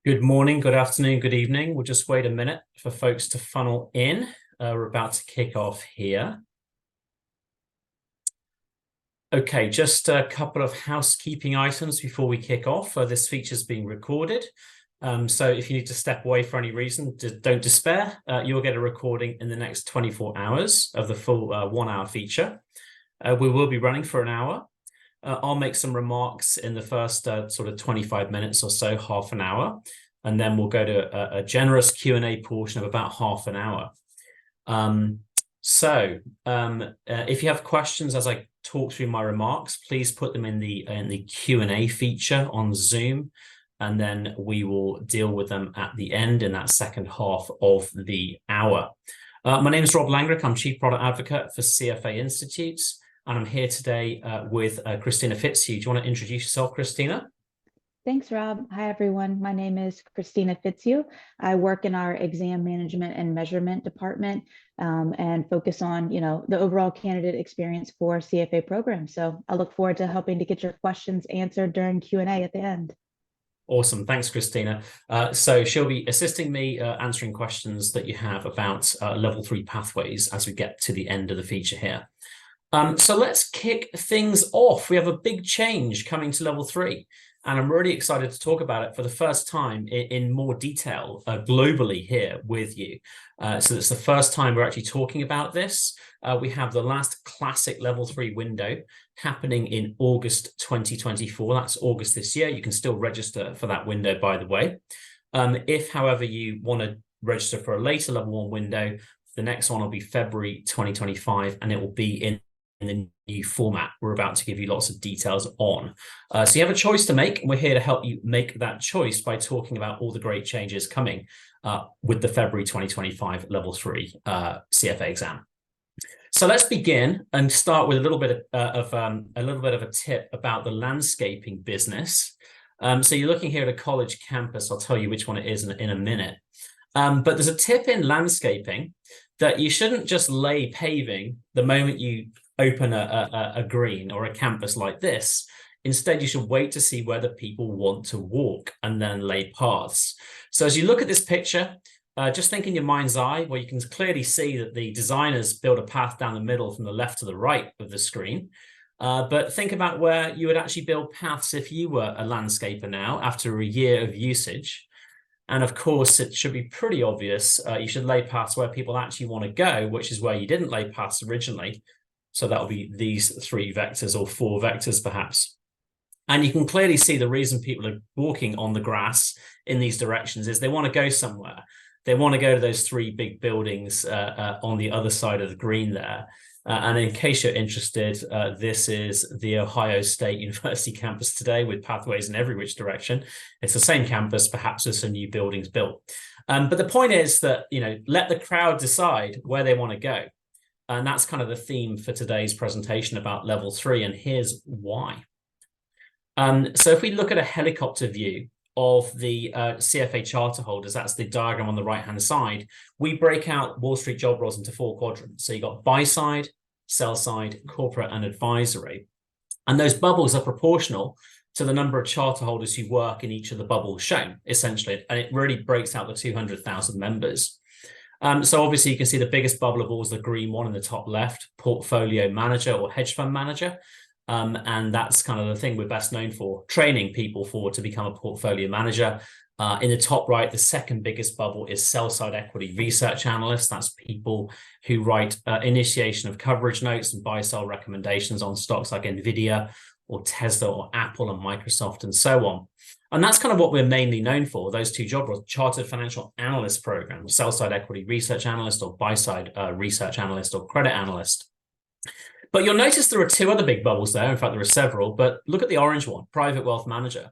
Good morning, good afternoon, good evening. We'll just wait a minute for folks to funnel in. We're about to kick off here. Okay, just a couple of housekeeping items before we kick off. This feature is being recorded. So if you need to step away for any reason, don't despair. You'll get a recording in the next 24 hours of the full 1-hour feature. We will be running for an hour. I'll make some remarks in the first sort of 25 minutes or so, half an hour, and then we'll go to a generous Q&A portion of about half an hour. If you have questions as I talk through my remarks, please put them in the Q&A feature on Zoom, and then we will deal with them at the end in that second half of the hour. My name is Rob Langrick. I'm Chief Product Advocate for CFA Institutes. And I'm here today with Christina Fitzhugh. Do you want to introduce yourself, Christina? Thanks, Rob. Hi, everyone. My name is Christina Fitzhugh. I work in our exam management and measurement department and focus on, the overall candidate experience for CFA programs. So I look forward to helping to get your questions answered during Q&A at the end. Awesome. Thanks, Christina. So she'll be assisting me answering questions that you have about level 3 pathways as we get to the end of the feature here. So let's kick things off. We have a big change coming to level 3, and I'm really excited to talk about it for the first time in more detail globally here with you. So it's the first time we're actually talking about this. We have the last classic level 3 window happening in August 2024. That's August this year. You can still register for that window, by the way. If, however, you want to register for a later level 1 window, the next one will be February 2025, and it will be in the new format we're about to give you lots of details on. So you have a choice to make, and we're here to help you make that choice by talking about all the great changes coming with the February 2025 level 3 CFA exam. So let's begin and start with a little bit of a tip about the landscaping business. So you're looking here at a college campus. I'll tell you which one it is in a minute. But there's a tip in landscaping that you shouldn't just lay paving the moment you open a green or a campus like this. Instead, you should wait to see whether people want to walk and then lay paths. So as you look at this picture, just think in your mind's eye where you can clearly see that the designers build a path down the middle from the left to the right of the screen. But think about where you would actually build paths if you were a landscaper now after a year of usage. And of course, it should be pretty obvious. You should lay paths where people actually want to go, which is where you didn't lay paths originally. So that will be these 3 vectors or 4 vectors, perhaps. And you can clearly see the reason people are walking on the grass in these directions is they want to go somewhere. They want to go to those 3 big buildings on the other side of the green there. And in case you're interested, this is the Ohio State University campus today with pathways in every which direction. It's the same campus, perhaps with some new buildings built. But the point is that, let the crowd decide where they want to go. And that's kind of the theme for today's presentation about level 3, and here's why. So if we look at a helicopter view of the CFA charter holders, that's the diagram on the right-hand side, we break out Wall Street job roles into 4 quadrants. So you've got buy side, sell side, corporate, and advisory. And those bubbles are proportional to the number of charter holders who work in each of the bubbles shown, essentially. And it really breaks out the 200,000 members. So obviously you can see the biggest bubble of all is the green one in the top left, portfolio manager or hedge fund manager. And that's kind of the thing we're best known for, training people to become a portfolio manager. In the top right, the second biggest bubble is sell-side equity research analysts. That's people who write initiation of coverage notes and buy-sell recommendations on stocks like NVIDIA or Tesla or Apple and Microsoft and so on. And that's kind of what we're mainly known for, those 2 job roles, chartered financial analyst program, sell-side equity research analyst or buy-side research analyst or credit analyst. But you'll notice there are 2 other big bubbles there. In fact, there are several, but look at the orange one, private wealth manager.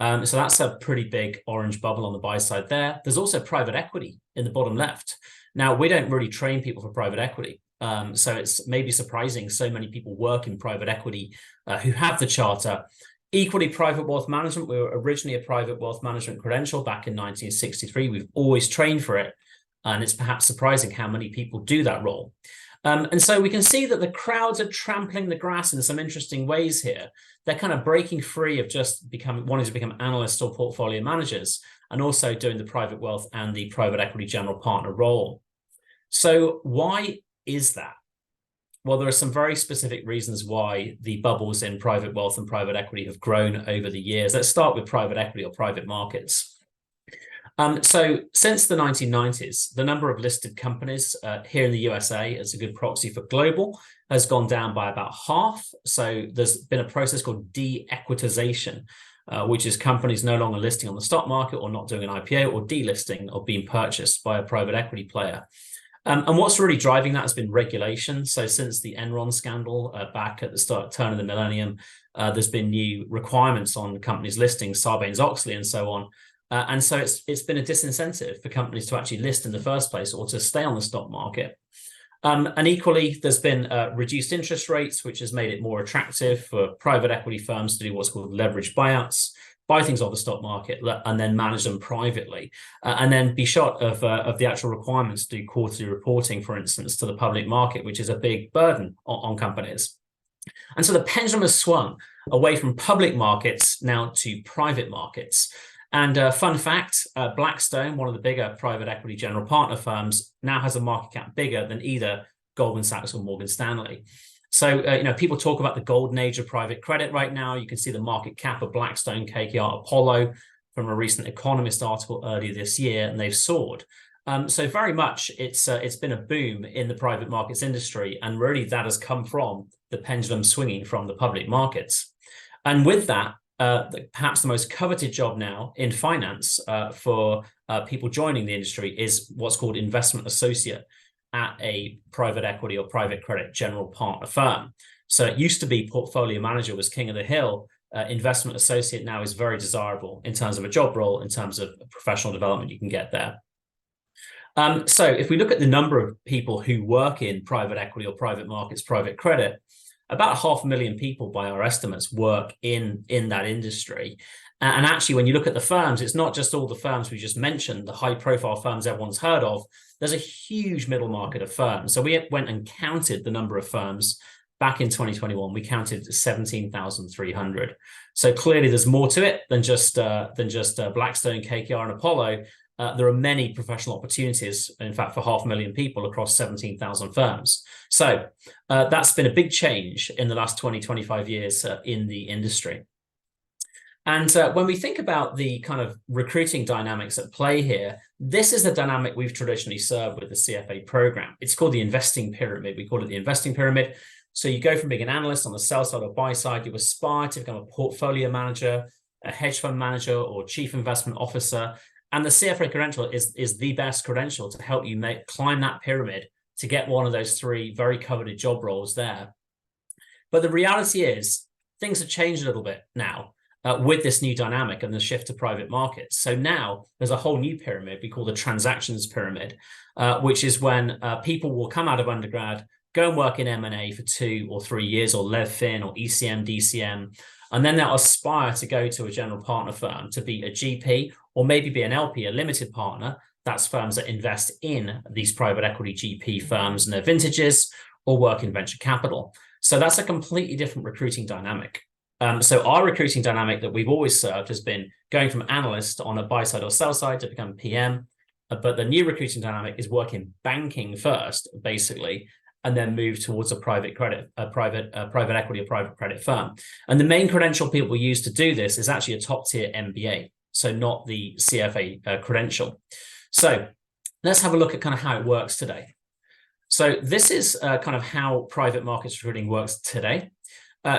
So that's a pretty big orange bubble on the buy side there. There's also private equity in the bottom left. Now, we don't really train people for private equity. So it's maybe surprising so many people work in private equity who have the charter. Equally, private wealth management, we were originally a private wealth management credential back in 1963. We've always trained for it. And it's perhaps surprising how many people do that role. And so we can see that the crowds are trampling the grass in some interesting ways here. They're kind of breaking free of just wanting to become analysts or portfolio managers, and also doing the private wealth and the private equity general partner role. So why is that? Well, there are some very specific reasons why the bubbles in private wealth and private equity have grown over the years. Let's start with private equity or private markets. So since the 1990s, the number of listed companies here in the USA, as a good proxy for global, has gone down by about half. So there's been a process called de-equitization, which is companies no longer listing on the stock market or not doing an IPO, or delisting or being purchased by a private equity player. And what's really driving that has been regulation. So since the Enron scandal back at the turn of the millennium, there's been new requirements on companies listing, Sarbanes-Oxley and so on. And so it's been a disincentive for companies to actually list in the first place or to stay on the stock market. And equally, there's been reduced interest rates, which has made it more attractive for private equity firms to do what's called leveraged buyouts, buy things off the stock market and then manage them privately, and then be short of the actual requirements to do quarterly reporting, for instance, to the public market, which is a big burden on companies. And so the pendulum has swung away from public markets now to private markets. And fun fact, Blackstone, one of the bigger private equity general partner firms, now has a market cap bigger than either Goldman Sachs or Morgan Stanley. So, people talk about the golden age of private credit right now. You can see the market cap of Blackstone, KKR, Apollo from a recent Economist article earlier this year, and they've soared. So very much it's been a boom in the private markets industry, and really that has come from the pendulum swinging from the public markets. And with that, perhaps the most coveted job now in finance for people joining the industry is what's called investment associate at a private equity or private credit general partner firm. So it used to be portfolio manager was king of the hill. Investment associate now is very desirable in terms of a job role, in terms of professional development you can get there. So if we look at the number of people who work in private equity or private markets, private credit, about 500,000 people by our estimates work in that industry. And actually, when you look at the firms, it's not just all the firms we just mentioned, the high profile firms everyone's heard of. There's a huge middle market of firms. So we went and counted the number of firms back in 2021. We counted 17,300. So clearly there's more to it than just Blackstone, KKR and Apollo. There are many professional opportunities, in fact, for 500,000 people across 17,000 firms. So that's been a big change in the last 20, 25 years in the industry. And when we think about the kind of recruiting dynamics at play here, this is the dynamic we've traditionally served with the CFA program. It's called the investing pyramid. We call it the investing pyramid. So you go from being an analyst on the sell side or buy side, you aspire to become a portfolio manager, a hedge fund manager, or chief investment officer. And the CFA credential is the best credential to help you climb that pyramid to get one of those three very coveted job roles there. But the reality is things have changed a little bit now with this new dynamic and the shift to private markets. So now there's a whole new pyramid we call the transactions pyramid, which is when people will come out of undergrad, go and work in M&A for 2 or 3 years, or LevFin or ECM, DCM, and then they'll aspire to go to a general partner firm to be a GP, or maybe be an LP, a limited partner. That's firms that invest in these private equity GP firms and their vintages, or work in venture capital. So that's a completely different recruiting dynamic. So our recruiting dynamic that we've always served has been going from analyst on a buy side or sell side to become PM. But the new recruiting dynamic is working banking first, basically, and then move towards a private credit, private equity or private credit firm. And the main credential people use to do this is actually a top tier MBA, so not the CFA credential. So let's have a look at kind of how it works today. So this is kind of how private markets recruiting works today.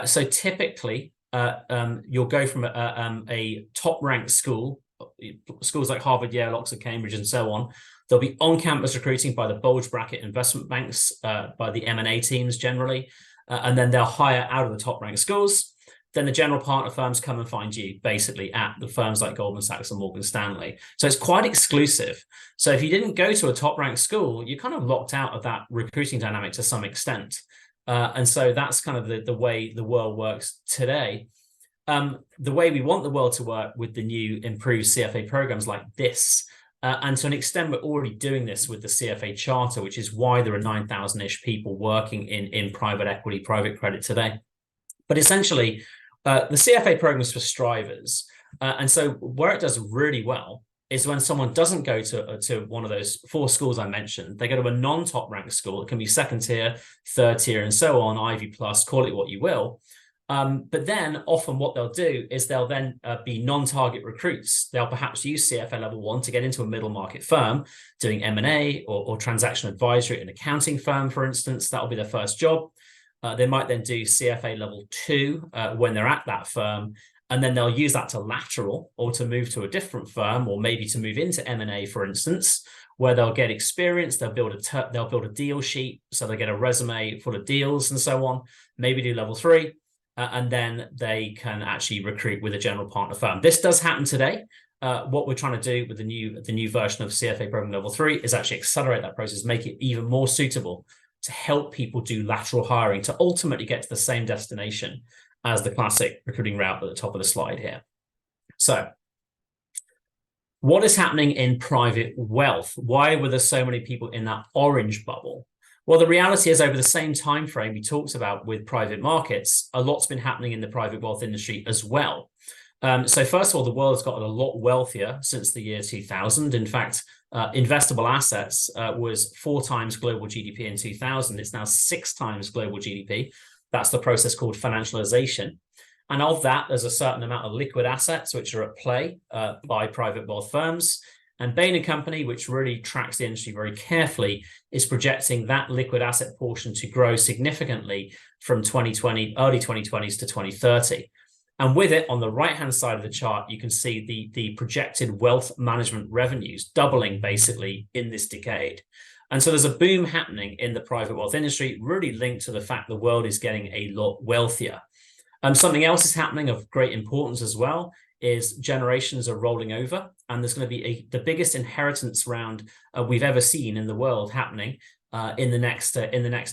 So typically, you'll go from a top-ranked school, schools like Harvard, Yale, Oxford, Cambridge, and so on. There'll be on-campus recruiting by the bulge bracket investment banks, by the M&A teams generally, and then they'll hire out of the top-ranked schools. Then the general partner firms come and find you, basically, at the firms like Goldman Sachs and Morgan Stanley. So it's quite exclusive. So if you didn't go to a top-ranked school, you're kind of locked out of that recruiting dynamic to some extent. And so that's kind of the way the world works today. The way we want the world to work with the new improved CFA programs like this And to an extent, we're already doing this with the CFA Charter, which is why there are 9,000-ish people working in private equity, private credit today. But essentially, the CFA program is for strivers. And so where it does really well is when someone doesn't go to one of those 4 schools I mentioned, they go to a non-top ranked school. It can be second tier, third tier, and so on, Ivy Plus, call it what you will. But then often what they'll do is they'll then be non-target recruits. They'll perhaps use CFA level 1 to get into a middle market firm doing M&A or transaction advisory at an accounting firm, for instance. That'll be their first job. They might then do CFA level 2 when they're at that firm. And then they'll use that to lateral or to move to a different firm, or maybe to move into M&A, for instance, where they'll get experience. They'll build a deal sheet, so they get a resume full of deals and so on. Maybe do level 3, and then they can actually recruit with a general partner firm. This does happen today. What we're trying to do with the new version of CFA program level 3 is actually accelerate that process, make it even more suitable to help people do lateral hiring to ultimately get to the same destination as the classic recruiting route at the top of the slide here. So what is happening in private wealth? Why were there so many people in that orange bubble? Well, the reality is over the same time frame we talked about with private markets, a lot's been happening in the private wealth industry as well. So first of all, the world has gotten a lot wealthier since the year 2000. In fact, investable assets was 4 times global GDP in 2000. It's now 6 times global GDP. That's the process called financialization. And of that, there's a certain amount of liquid assets which are at play by private wealth firms. And Bain & Company, which really tracks the industry very carefully, is projecting that liquid asset portion to grow significantly from 2020, early 2020s to 2030. And with it, on the right-hand side of the chart, you can see the projected wealth management revenues doubling basically in this decade. And so there's a boom happening in the private wealth industry, really linked to the fact the world is getting a lot wealthier. Something else is happening of great importance as well is generations are rolling over, and there's going to be the biggest inheritance round we've ever seen in the world happening in the next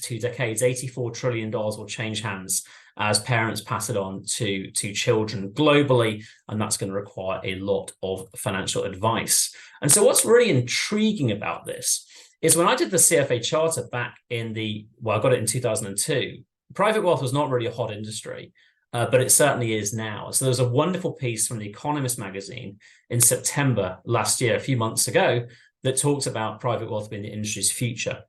2 decades. $84 trillion will change hands as parents pass it on to children globally, and that's going to require a lot of financial advice. And so what's really intriguing about this is when I did the CFA Charter back I got it in 2002, private wealth was not really a hot industry, but it certainly is now. So there's a wonderful piece from The Economist magazine in September last year, a few months ago, that talks about private wealth being the industry's future.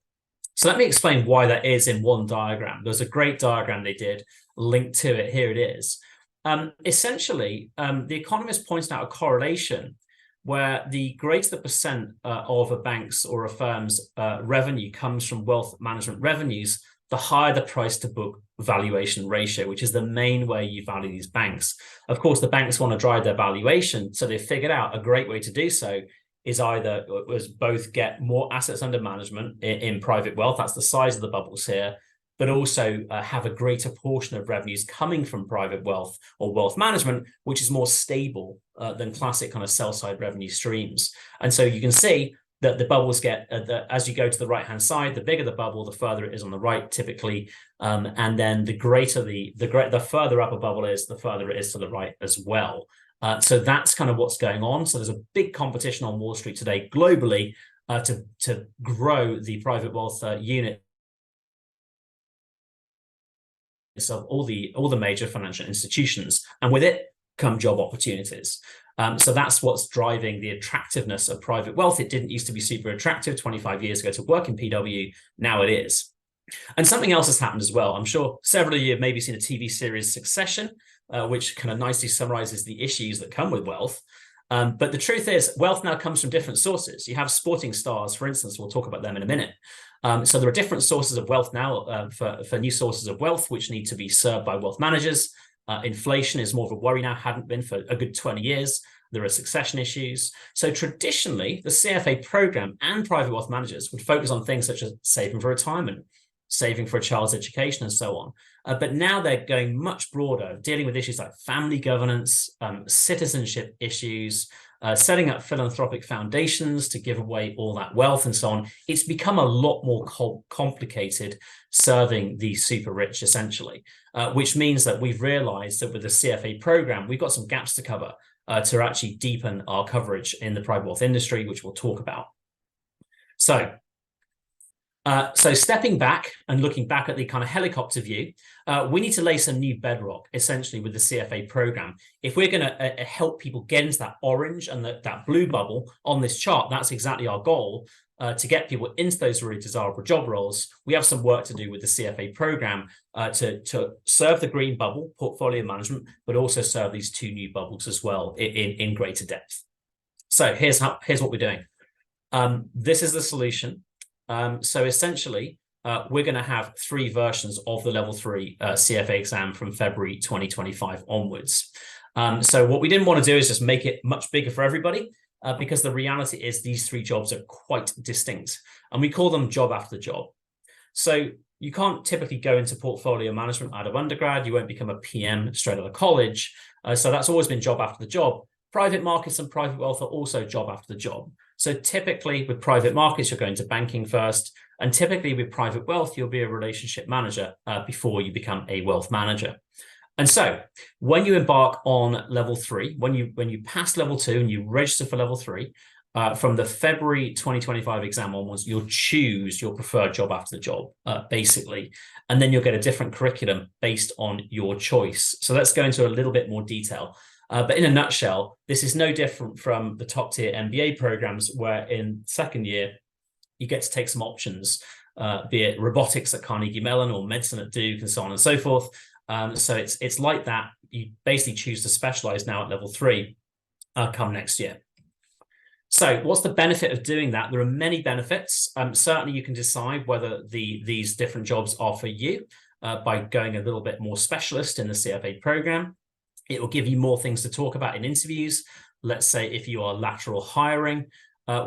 So let me explain why that is in one diagram. There's a great diagram they did linked to it. Here it is. Essentially, The Economist points out a correlation where the greater the percent of a bank's or a firm's revenue comes from wealth management revenues, the higher the price to book valuation ratio, which is the main way you value these banks. Of course, the banks want to drive their valuation, so they figured out a great way to do so is both get more assets under management in private wealth, that's the size of the bubbles here, but also have a greater portion of revenues coming from private wealth or wealth management, which is more stable than classic kind of sell-side revenue streams. And so you can see that the bubbles get, as you go to the right-hand side, the bigger the bubble, the further it is on the right, typically. And then the greater the further up a bubble is, the further it is to the right as well. So that's kind of what's going on. So there's a big competition on Wall Street today globally to grow the private wealth unit of all the major financial institutions, and with it come job opportunities. So that's what's driving the attractiveness of private wealth. It didn't used to be super attractive 25 years ago to work in PW. Now it is. And something else has happened as well. I'm sure several of you have maybe seen a TV series, Succession, which kind of nicely summarizes the issues that come with wealth. But the truth is, wealth now comes from different sources. You have sporting stars, for instance. We'll talk about them in a minute. So there are different sources of wealth now for new sources of wealth, which need to be served by wealth managers. Inflation is more of a worry now, hadn't been for a good 20 years. There are succession issues. So traditionally, the CFA program and private wealth managers would focus on things such as saving for retirement, saving for a child's education, and so on. But now they're going much broader, dealing with issues like family governance, citizenship issues, setting up philanthropic foundations to give away all that wealth and so on. It's become a lot more complicated serving the super rich, essentially, which means that we've realized that with the CFA program, we've got some gaps to cover to actually deepen our coverage in the private wealth industry, which we'll talk about. So stepping back and looking back at the kind of helicopter view, we need to lay some new bedrock, essentially, with the CFA program. If we're going to help people get into that orange and that blue bubble on this chart, that's exactly our goal, to get people into those really desirable job roles. We have some work to do with the CFA program to serve the green bubble, portfolio management, but also serve these two new bubbles as well in greater depth. So here's what we're doing. This is the solution. So essentially, we're going to have 3 versions of the level 3 CFA exam from February 2025 onwards. So what we didn't want to do is just make it much bigger for everybody, because the reality is these 3 jobs are quite distinct, and we call them job after job. So you can't typically go into portfolio management out of undergrad. You won't become a PM straight out of college. So that's always been job after the job. Private markets and private wealth are also job after the job. So typically with private markets, you're going to banking first. And typically with private wealth, you'll be a relationship manager before you become a wealth manager. And so when you embark on level 3, when you pass level 2 and you register for level 3, from the February 2025 exam onwards, you'll choose your preferred job after the job, basically. And then you'll get a different curriculum based on your choice. So let's go into a little bit more detail. But in a nutshell, this is no different from the top tier MBA programs, where in second year, you get to take some options, be it robotics at Carnegie Mellon or medicine at Duke and so on and so forth. So it's like that. You basically choose to specialize now at level 3 come next year. So what's the benefit of doing that? There are many benefits. Certainly you can decide whether these different jobs are for you by going a little bit more specialist in the CFA program. It will give you more things to talk about in interviews. Let's say if you are lateral hiring,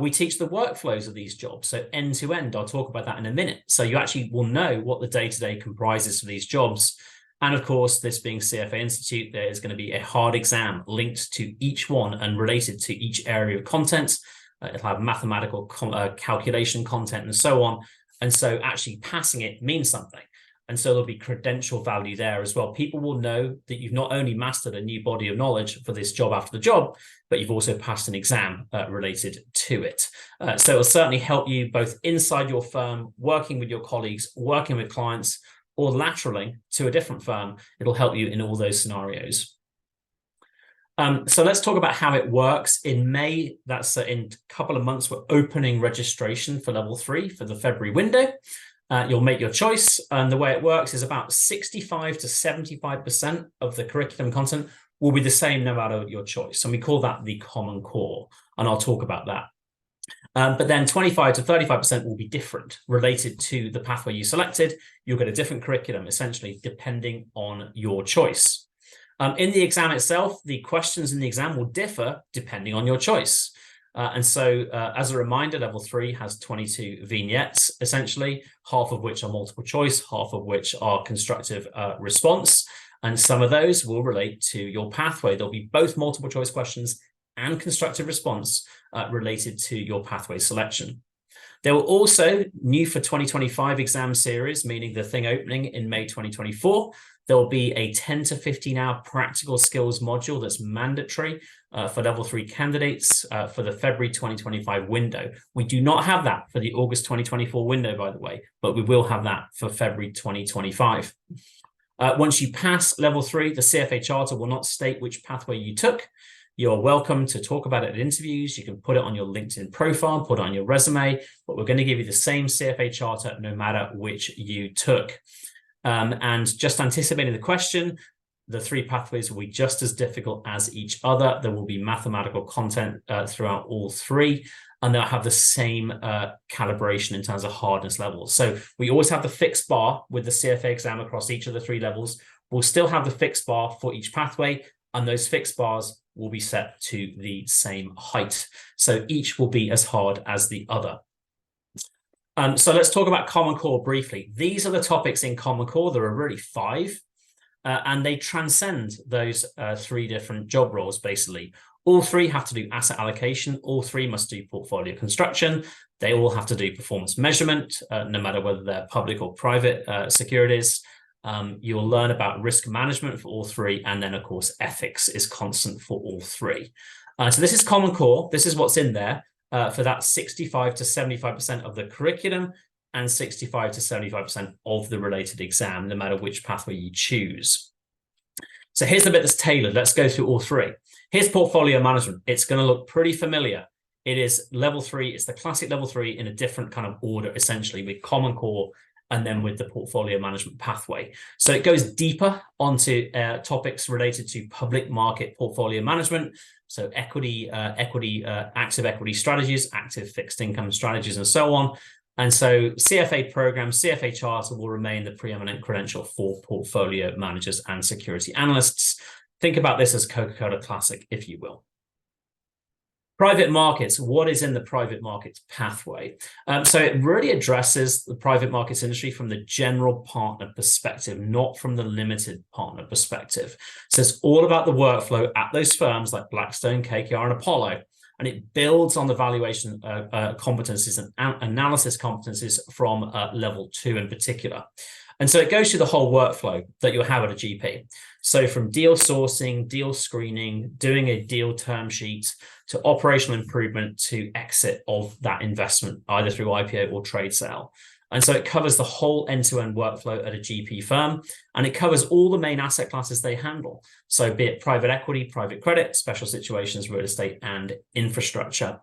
we teach the workflows of these jobs. So end to end, I'll talk about that in a minute. So you actually will know what the day-to-day comprises for these jobs. And of course, this being CFA Institute, there is going to be a hard exam linked to each one and related to each area of content. It'll have mathematical calculation content and so on. And so actually passing it means something. And so there'll be credential value there as well. People will know that you've not only mastered a new body of knowledge for this job after the job, but you've also passed an exam related to it. So it'll certainly help you both inside your firm, working with your colleagues, working with clients, or lateraling to a different firm. It'll help you in all those scenarios. So let's talk about how it works. In May, that's in a couple of months, we're opening registration for level 3 for the February window. You'll make your choice, and the way it works is about 65 to 75% of the curriculum content will be the same no matter your choice, and we call that the common core, and I'll talk about that. But then 25 to 35% will be different, related to the pathway you selected. You'll get a different curriculum, essentially, depending on your choice. In the exam itself, the questions in the exam will differ depending on your choice. And so as a reminder, level 3 has 22 vignettes, essentially, half of which are multiple choice, half of which are constructive response. And some of those will relate to your pathway. There'll be both multiple choice questions and constructive response related to your pathway selection. There will also, new for 2025 exam series, meaning the thing opening in May 2024, there will be a 10 to 15 hour practical skills module that's mandatory for level 3 candidates for the February 2025 window. We do not have that for the August 2024 window, by the way, but we will have that for February 2025. Once you pass level 3, the CFA charter will not state which pathway you took. You're welcome to talk about it at interviews. You can put it on your LinkedIn profile, put it on your resume, but we're going to give you the same CFA charter no matter which you took. And just anticipating the question, the 3 pathways will be just as difficult as each other. There will be mathematical content throughout all 3, and they'll have the same calibration in terms of hardness levels. So we always have the fixed bar with the CFA exam across each of the 3 levels. We'll still have the fixed bar for each pathway, and those fixed bars will be set to the same height. So each will be as hard as the other. So let's talk about Common Core briefly. These are the topics in Common Core. There are really 5, and they transcend those 3 different job roles, basically. All 3 have to do asset allocation. All 3 must do portfolio construction. They all have to do performance measurement, no matter whether they're public or private securities. You'll learn about risk management for all 3. And then, of course, ethics is constant for all 3. So this is Common Core. This is what's in there. For that 65 to 75% of the curriculum and 65 to 75% of the related exam, no matter which pathway you choose. So here's the bit that's tailored. Let's go through all 3. Here's portfolio management. It's going to look pretty familiar. It is level 3. It's the classic level 3 in a different kind of order, essentially, with Common Core and then with the portfolio management pathway. So it goes deeper onto topics related to public market portfolio management. So active equity strategies, active fixed income strategies, and so on. And so CFA program, CFA charter will remain the preeminent credential for portfolio managers and security analysts. Think about this as Coca-Cola Classic, if you will. Private markets, what is in the private markets pathway? So it really addresses the private markets industry from the general partner perspective, not from the limited partner perspective. So it's all about the workflow at those firms like Blackstone, KKR, and Apollo. And it builds on the valuation competencies and analysis competencies from level 2 in particular. And so it goes through the whole workflow that you'll have at a GP. So from deal sourcing, deal screening, doing a deal term sheet, to operational improvement, to exit of that investment, either through IPO or trade sale. And so it covers the whole end-to-end workflow at a GP firm, and it covers all the main asset classes they handle. So be it private equity, private credit, special situations, real estate, and infrastructure.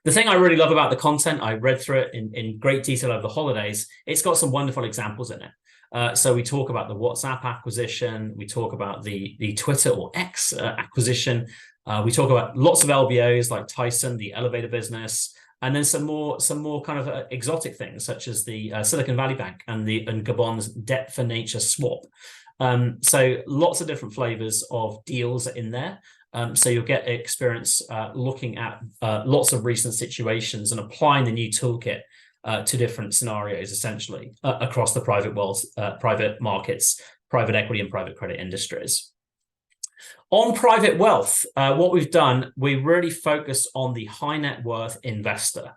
The thing I really love about the content, I read through it in great detail over the holidays. It's got some wonderful examples in it. So we talk about the WhatsApp acquisition. We talk about the Twitter or X acquisition. We talk about lots of LBOs like Tyson, the elevator business, and then some more kind of exotic things such as the Silicon Valley Bank and Gabon's debt for nature swap. So lots of different flavors of deals in there. So you'll get experience looking at lots of recent situations and applying the new toolkit to different scenarios, essentially, across the private world, private markets, private equity, and private credit industries. On private wealth, what we've done, we really focus on the high net worth investor.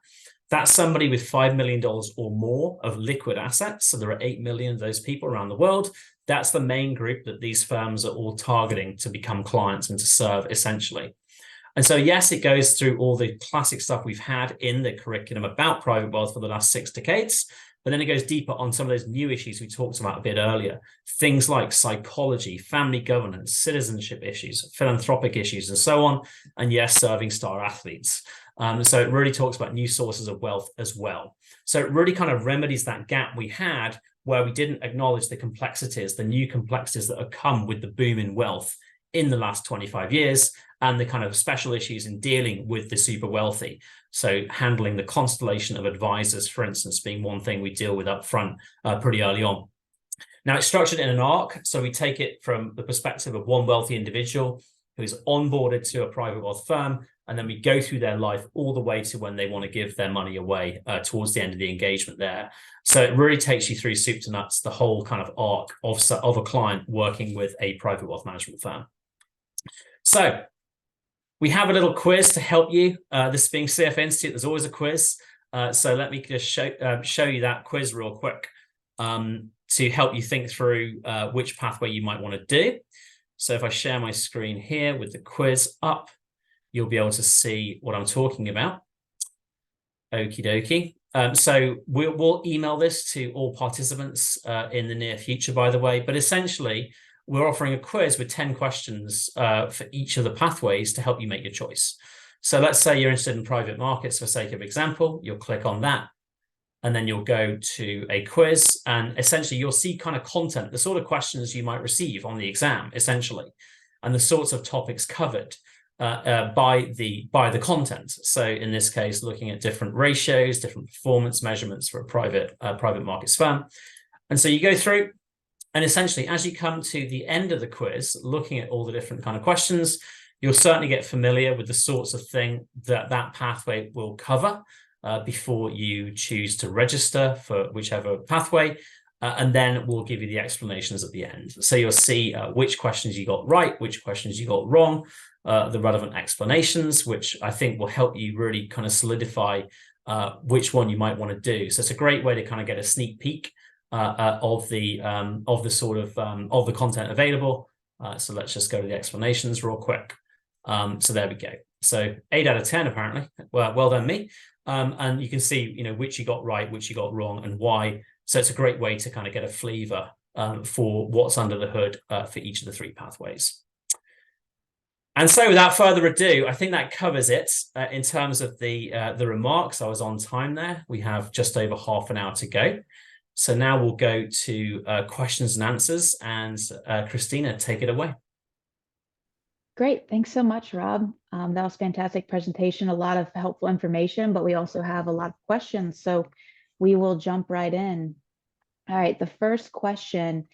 That's somebody with $5 million or more of liquid assets. So there are 8 million of those people around the world. That's the main group that these firms are all targeting to become clients and to serve, essentially. And so, yes, it goes through all the classic stuff we've had in the curriculum about private wealth for the last 6 decades, but then it goes deeper on some of those new issues we talked about a bit earlier. Things like psychology, family governance, citizenship issues, philanthropic issues, and so on. And yes, serving star athletes. So it really talks about new sources of wealth as well. So it really kind of remedies that gap we had where we didn't acknowledge the complexities, the new complexities that have come with the boom in wealth in the last 25 years and the kind of special issues in dealing with the super wealthy. So handling the constellation of advisors, for instance, being one thing we deal with up front pretty early on. Now, it's structured in an arc. So we take it from the perspective of one wealthy individual who is onboarded to a private wealth firm, and then we go through their life all the way to when they want to give their money away towards the end of the engagement there. So it really takes you through soup to nuts, the whole kind of arc of a client working with a private wealth management firm. So we have a little quiz to help you. This being CFA Institute, there's always a quiz. So let me just show you that quiz real quick to help you think through which pathway you might want to do. So if I share my screen here with the quiz up, you'll be able to see what I'm talking about. Okie dokie. So we'll email this to all participants in the near future, by the way. But essentially, we're offering a quiz with 10 questions for each of the pathways to help you make your choice. So let's say you're interested in private markets for sake of example. You'll click on that, and then you'll go to a quiz. And essentially, you'll see kind of content, the sort of questions you might receive on the exam, essentially, and the sorts of topics covered by the content. So in this case, looking at different ratios, different performance measurements for a private markets firm. And so you go through, and essentially, as you come to the end of the quiz, looking at all the different kind of questions, you'll certainly get familiar with the sorts of thing that pathway will cover. before you choose to register for whichever pathway. And then we'll give you the explanations at the end. So you'll see which questions you got right, which questions you got wrong, the relevant explanations, which I think will help you really kind of solidify which one you might want to do. So it's a great way to kind of get a sneak peek of the sort of the content available. So let's just go to the explanations real quick. So there we go. So 8 out of 10 apparently. Well done me. And you can see, you know, which you got right, which you got wrong, and why. So it's a great way to kind of get a flavor for what's under the hood for each of the 3 pathways. And so without further ado, I think that covers it in terms of the remarks. I was on time there. We have just over half an hour to go. So now we'll go to questions and answers, and Christina, take it away. Great. Thanks so much, Rob. That was a fantastic presentation, a lot of helpful information, but we also have a lot of questions. So we will jump right in. All right, the first question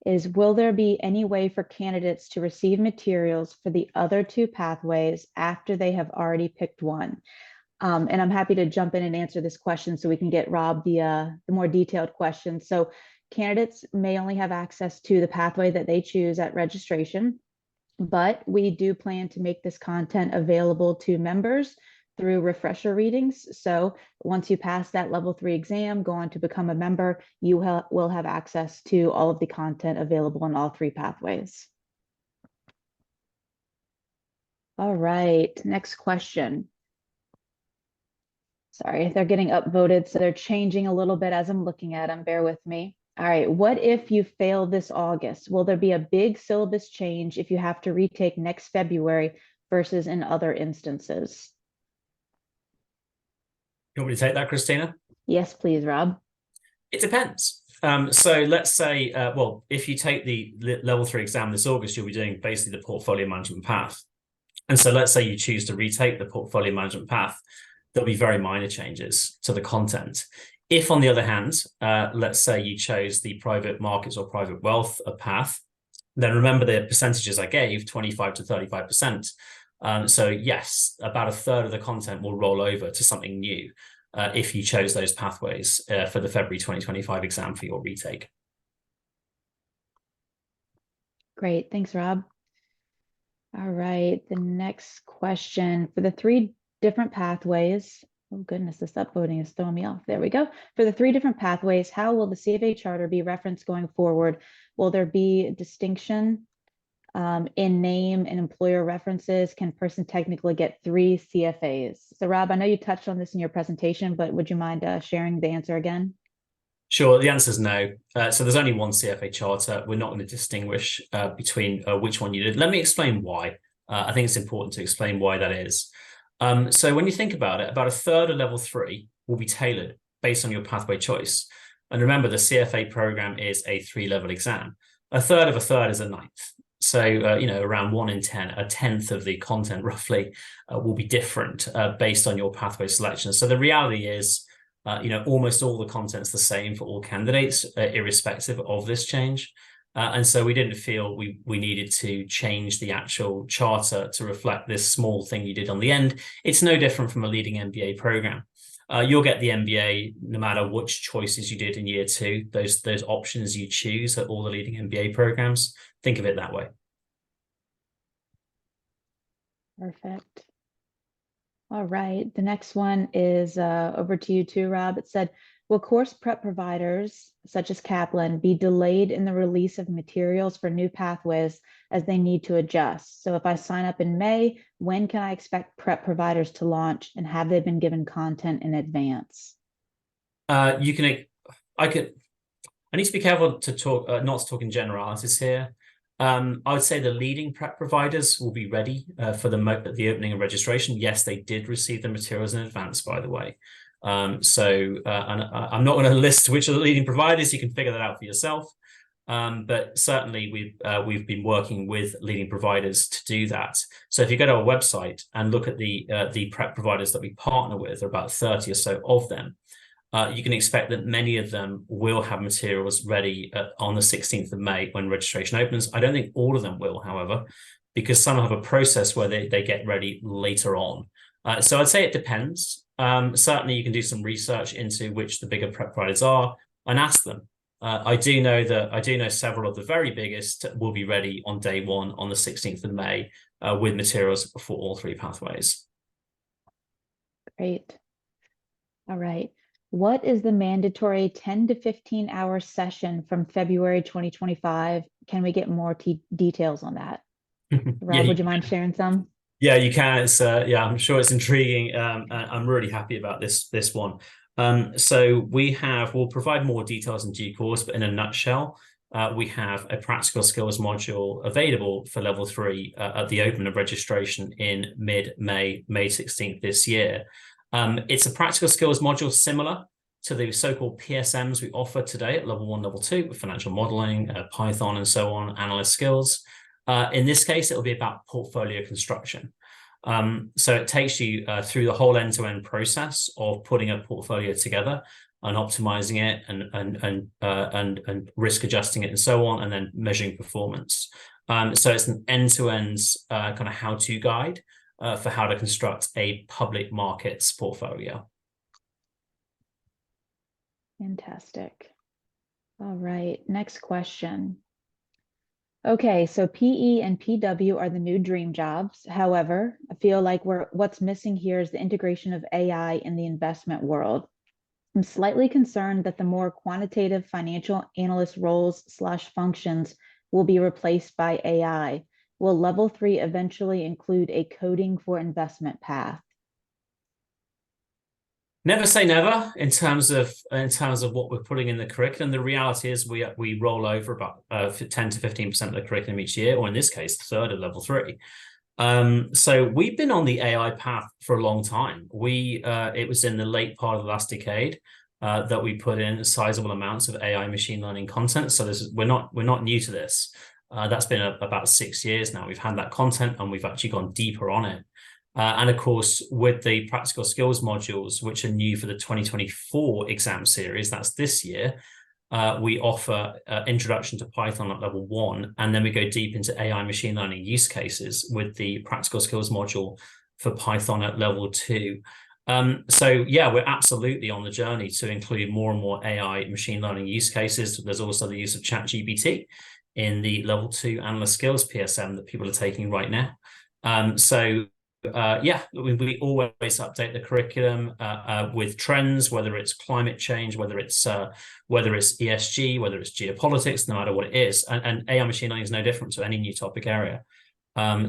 is, will there be any way for candidates to receive materials for the other 2 pathways after they have already picked one? And I'm happy to jump in and answer this question so we can get Rob the more detailed questions. So candidates may only have access to the pathway that they choose at registration, but we do plan to make this content available to members through refresher readings. So once you pass that level 3 exam, go on to become a member, you will have access to all of the content available in all 3 pathways. All right, next question. Sorry, they're getting upvoted, so they're changing a little bit as I'm looking at them. Bear with me. All right, what if you fail this August? Will there be a big syllabus change if you have to retake next February versus in other instances? You want me to take that, Christina? Yes, please, Rob. It depends. So let's say, well, if you take the level 3 exam this August, you'll be doing basically the portfolio management path. And so let's say you choose to retake the portfolio management path, there'll be very minor changes to the content. If, on the other hand, let's say you chose the private markets or private wealth path, then remember the percentages I gave, 25 to 35%. So yes, about a third of the content will roll over to something new if you chose those pathways for the February 2025 exam for your retake. Great, thanks, Rob. All right, the next question. For the 3 different pathways, oh goodness, this upvoting is throwing me off. There we go. For the 3 different pathways, how will the CFA charter be referenced going forward? Will there be distinction in name and employer references? Can person technically get 3 CFAs? So Rob, I know you touched on this in your presentation, but would you mind sharing the answer again? Sure, the answer is no. So there's only one CFA charter. We're not going to distinguish between which one you did. Let me explain why. I think it's important to explain why that is. So when you think about it, about a third of level 3 will be tailored based on your pathway choice. And remember, the CFA program is a 3-level exam. A third of a third is a 9th. So, you know, around 1 in 10, a 10th of the content roughly will be different based on your pathway selection. So the reality is, you know, almost all the content's the same for all candidates, irrespective of this change. And so we didn't feel we needed to change the actual charter to reflect this small thing you did on the end. It's no different from a leading MBA program. You'll get the MBA no matter which choices you did in year 2, those options you choose at all the leading MBA programs. Think of it that way. Perfect. All right, the next one is over to you too, Rob. It said, will course prep providers such as Kaplan be delayed in the release of materials for new pathways as they need to adjust? So if I sign up in May, when can I expect prep providers to launch, and have they been given content in advance? I need to be careful to talk, not to talk in generalities here. I would say the leading prep providers will be ready for the opening of registration. Yes, they did receive the materials in advance, by the way. And I'm not going to list which are the leading providers. You can figure that out for yourself. But certainly we've been working with leading providers to do that. So if you go to our website and look at the prep providers that we partner with, there are about 30 or so of them. You can expect that many of them will have materials ready on the 16th of May when registration opens. I don't think all of them will, however, because some have a process where they get ready later on. So I'd say it depends. Certainly you can do some research into which the bigger prep providers are and ask them. I do know several of the very biggest will be ready on day one on the 16th of May with materials for all three pathways. Great. All right. What is the mandatory 10 to 15 hour session from February 2025? Can we get more details on that? Rob, would you mind sharing some? Yeah, you can. It's yeah, I'm sure it's intriguing. I'm really happy about this one. So we'll provide more details in due course, but in a nutshell, we have a practical skills module available for level 3 at the open of registration in mid-May, May 16th this year. It's a practical skills module similar to the so-called PSMs we offer today at level 1, level 2, with financial modeling, Python, and so on, analyst skills. In this case, it'll be about portfolio construction. So it takes you through the whole end-to-end process of putting a portfolio together and optimizing it and risk adjusting it and so on, and then measuring performance. So it's an end-to-end kind of how-to guide for how to construct a public markets portfolio. Fantastic. All right, next question. Okay, so PE and PW are the new dream jobs. However, I feel like what's missing here is the integration of AI in the investment world. I'm slightly concerned that the more quantitative financial analyst roles/functions will be replaced by AI. Will level 3 eventually include a coding for investment path? Never say never in terms of what we're putting in the curriculum. The reality is we roll over about 10 to 15% of the curriculum each year, or in this case, a third of level 3. So we've been on the AI path for a long time. It was in the late part of the last decade that we put in sizable amounts of AI machine learning content. So we're not new to this. That's been about 6 years now. We've had that content and we've actually gone deeper on it. And of course, with the practical skills modules, which are new for the 2024 exam series, that's this year, we offer introduction to Python at level 1, and then we go deep into AI machine learning use cases with the practical skills module for Python at level 2. So yeah, we're absolutely on the journey to include more and more AI machine learning use cases. There's also the use of ChatGPT in the level 2 analyst skills PSM that people are taking right now. Yeah, we always update the curriculum with trends, whether it's climate change, whether it's ESG, whether it's geopolitics, no matter what it is. And AI machine learning is no different to any new topic area.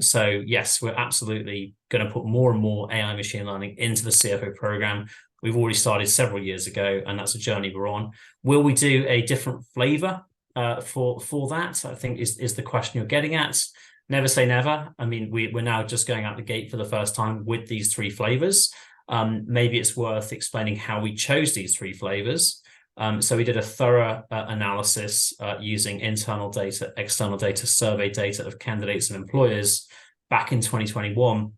So yes, we're absolutely going to put more and more AI machine learning into the CFO program. We've already started several years ago, and that's a journey we're on. Will we do a different flavor for that? I think is the question you're getting at. Never say never. I mean, we're now just going out the gate for the first time with these 3 flavors. Maybe it's worth explaining how we chose these 3 flavors. So we did a thorough analysis using internal data, external data, survey data of candidates and employers back in 2021.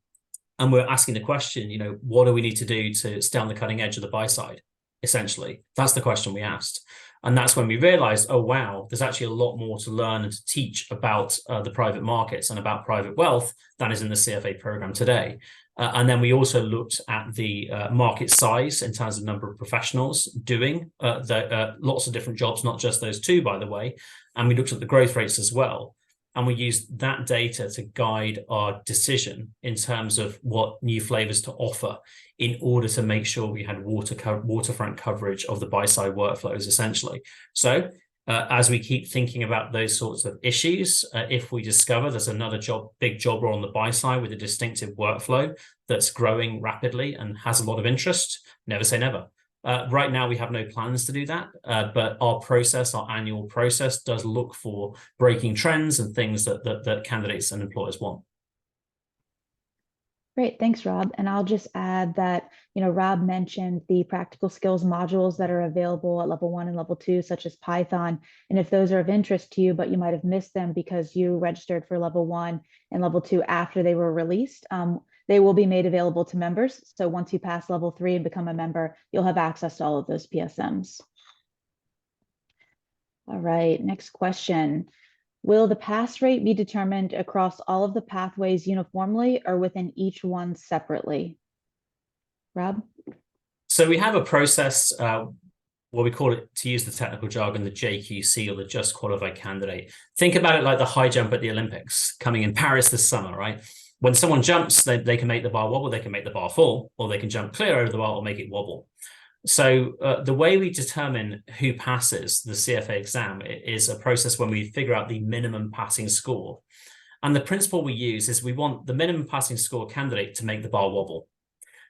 And we're asking the question, what do we need to do to stay on the cutting edge of the buy side? Essentially, that's the question we asked. And that's when we realized, oh, wow, there's actually a lot more to learn and to teach about the private markets and about private wealth than is in the CFA program today. And then we also looked at the market size in terms of number of professionals doing lots of different jobs, not just those 2, by the way. And we looked at the growth rates as well. And we used that data to guide our decision in terms of what new flavors to offer in order to make sure we had waterfront coverage of the buy-side workflows, essentially. So as we keep thinking about those sorts of issues, if we discover there's another big job role on the buy side with a distinctive workflow that's growing rapidly and has a lot of interest, never say never. Right now, we have no plans to do that, but our annual process does look for breaking trends and things that candidates and employers want. Great, thanks, Rob. And I'll just add that, Rob mentioned the practical skills modules that are available at level 1 and level 2, such as Python. And if those are of interest to you, but you might have missed them because you registered for level 1 and level 2 after they were released, they will be made available to members. So once you pass level 3 and become a member, you'll have access to all of those PSMs. All right, next question. Will the pass rate be determined across all of the pathways uniformly or within each one separately? Rob? So we have a process, what we call it, to use the technical jargon, the JQC, or the Just Qualified Candidate. Think about it like the high jump at the Olympics coming in Paris this summer, right? When someone jumps, they can make the bar wobble, they can make the bar fall, or they can jump clear over the bar or make it wobble. So the way we determine who passes the CFA exam is a process when we figure out the minimum passing score. And the principle we use is we want the minimum passing score candidate to make the bar wobble.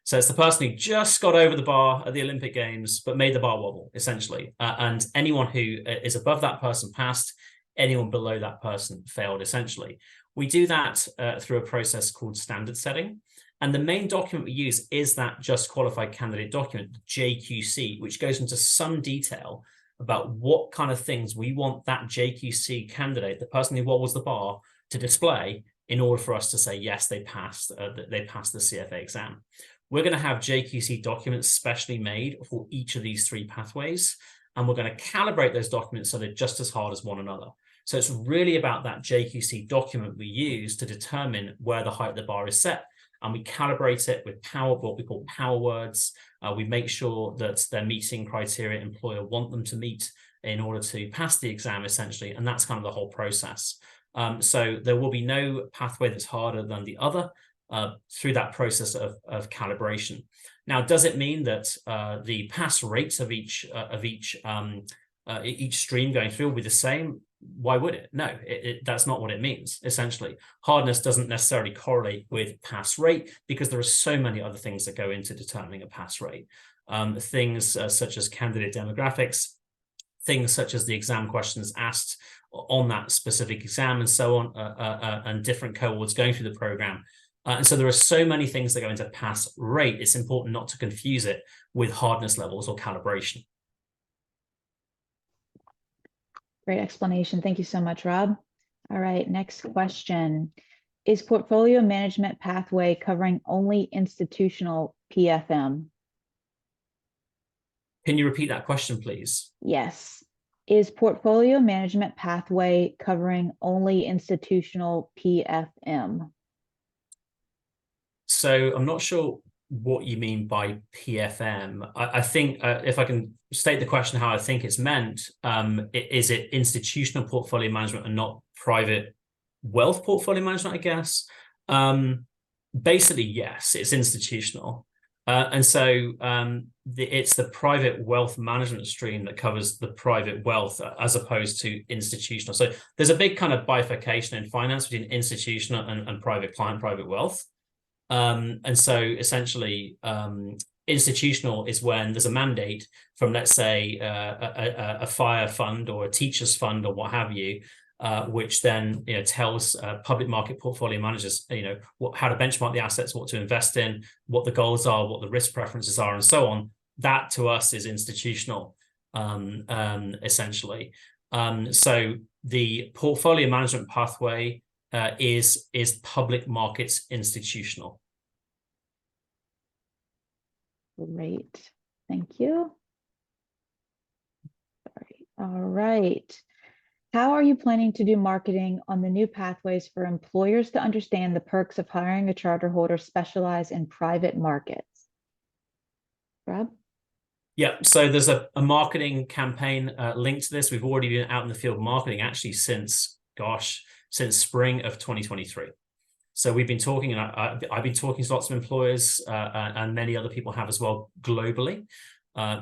So it's the person who just got over the bar at the Olympic Games, but made the bar wobble, essentially. And anyone who is above that person passed, anyone below that person failed, essentially. We do that through a process called standard setting. And the main document we use is that Just Qualified Candidate document, JQC, which goes into some detail about what kind of things we want that JQC candidate, the person who wobbles the bar, to display in order for us to say, yes, they passed the CFA exam. We're going to have JQC documents specially made for each of these three pathways, and we're going to calibrate those documents so they're just as hard as one another. So it's really about that JQC document we use to determine where the height of the bar is set, and we calibrate it with what we call power words. We make sure that they're meeting criteria employer want them to meet in order to pass the exam, essentially, and that's kind of the whole process. So there will be no pathway that's harder than the other through that process of calibration. Now, does it mean that the pass rates of each stream going through will be the same? Why would it? No, that's not what it means, essentially. Hardness doesn't necessarily correlate with pass rate because there are so many other things that go into determining a pass rate. Things such as candidate demographics, things such as the exam questions asked on that specific exam and so on, and different cohorts going through the program. And so there are so many things that go into pass rate. It's important not to confuse it with hardness levels or calibration. Great explanation. Thank you so much, Rob. All right, next question. Is portfolio management pathway covering only institutional PFM? Can you repeat that question, please? Yes. Is portfolio management pathway covering only institutional PFM? So I'm not sure what you mean by PFM. I think if I can state the question how I think it's meant, is it institutional portfolio management and not private wealth portfolio management, I guess? Basically, yes, it's institutional. And so it's the private wealth management stream that covers the private wealth as opposed to institutional. So there's a big kind of bifurcation in finance between institutional and private client, private wealth. And so essentially, institutional is when there's a mandate from, let's say, a fire fund or a teacher's fund or what have you, which then tells public market portfolio managers how to benchmark the assets, what to invest in, what the goals are, what the risk preferences are, and so on. That to us is institutional, essentially. So the portfolio management pathway is public markets institutional. Great, thank you. All right. How are you planning to do marketing on the new pathways for employers to understand the perks of hiring a charter holder specialized in private markets? Rob? Yeah, so there's a marketing campaign linked to this. We've already been out in the field marketing actually since spring of 2023. So we've been talking, and I've been talking to lots of employers, and many other people have as well globally.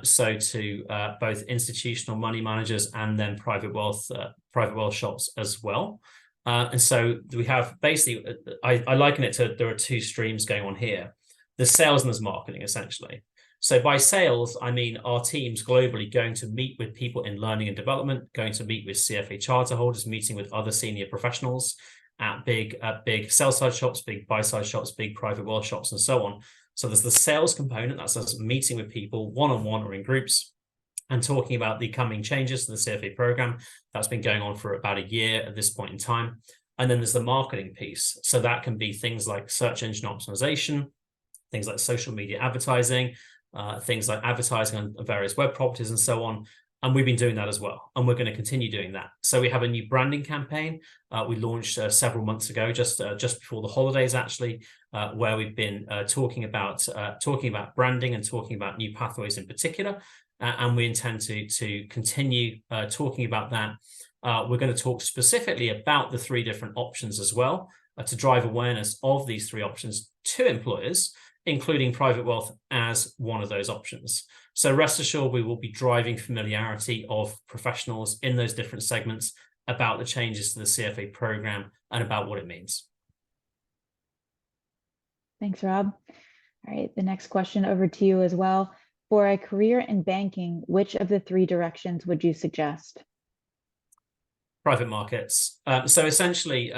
So to both institutional money managers and then private wealth shops as well. And so we have basically, I liken it to, there are two streams going on here. There's sales and there's marketing, essentially. So by sales, I mean our teams globally going to meet with people in learning and development, going to meet with CFA charter holders, meeting with other senior professionals at big sell-side shops, big buy-side shops, big private wealth shops, and so on. So there's the sales component, that's us meeting with people one-on-one or in groups and talking about the coming changes to the CFA program. That's been going on for about a year at this point in time. And then there's the marketing piece. So that can be things like search engine optimization, things like social media advertising, things like advertising on various web properties and so on. And we've been doing that as well, and we're going to continue doing that. So we have a new branding campaign we launched several months ago, just before the holidays, actually, where we've been talking about branding and talking about new pathways in particular, and we intend to continue talking about that. We're going to talk specifically about the 3 different options as well, to drive awareness of these 3 options to employers, including private wealth as one of those options. So rest assured, we will be driving familiarity of professionals in those different segments about the changes to the CFA program and about what it means. Thanks, Rob. All right, the next question over to you as well. For a career in banking, which of the 3 directions would you suggest? Private markets. So essentially,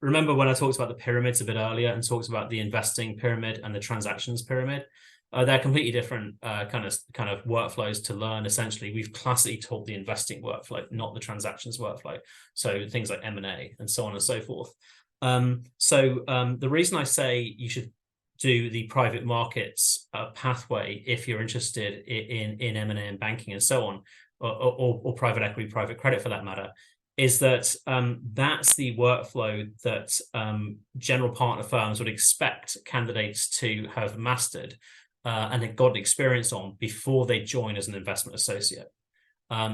remember when I talked about the pyramids a bit earlier and talked about the investing pyramid and the transactions pyramid? They're completely different kind of workflows to learn. Essentially, we've classically taught the investing workflow, not the transactions workflow. So things like M&A and so on and so forth. The reason I say you should do the private markets pathway if you're interested in M&A and banking and so on, or private equity, private credit for that matter, is that that's the workflow that general partner firms would expect candidates to have mastered and have got experience on before they join as an investment associate.